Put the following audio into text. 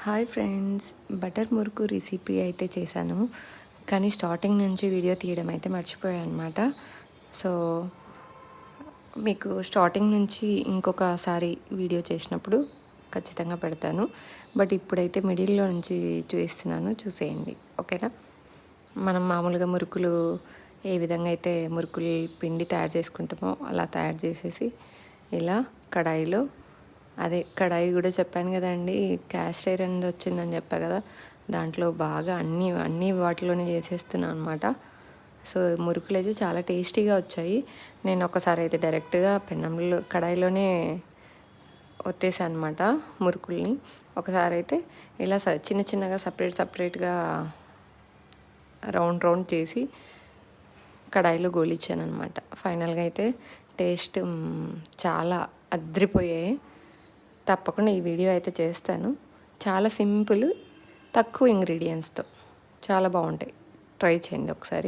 Hi friends, butter murukku recipe అయితే చేశాను. కానీ స్టార్టింగ్ నుంచి వీడియో తీయడం అయితే మర్చిపోయాను అనమాట. సో మీకు స్టార్టింగ్ నుంచి ఇంకొకసారి వీడియో చేసినప్పుడు ఖచ్చితంగా పెడతాను. బట్ ఇప్పుడైతే మిడిల్లో నుంచి చూపిస్తున్నాను, చూసేయండి. ఓకేనా? మనం మామూలుగా మురుకులు ఏ విధంగా అయితే మురుకులు పిండి తయారు చేసుకుంటామో అలా తయారు చేసేసి ఇలా కడాయిలో, అదే కడాయి కూడా చెప్పాను కదండి, క్యాస్ట్ ఐరన్ వచ్చిందని చెప్పా కదా, దాంట్లో బాగా అన్నీ వాటిలోనే చేసేస్తున్నాను అనమాట. సో మురుకులు అయితే చాలా టేస్టీగా వచ్చాయి. నేను ఒకసారి అయితే డైరెక్ట్గా పెన్నంలో కడాయిలోనే ఒత్తేసాను అనమాట మురుకుల్ని. ఒకసారి అయితే ఇలా చిన్న చిన్నగా సపరేట్గా రౌండ్ చేసి కడాయిలో గోలిచ్చాను అనమాట. ఫైనల్గా అయితే టేస్ట్ చాలా అద్రిపోయాయి. తప్పకుండా ఈ వీడియో అయితే చేస్తాను. చాలా సింపుల్, తక్కువ ఇంగ్రీడియంట్స్తో చాలా బాగుంటాయి. ట్రై చేయండి ఒకసారి.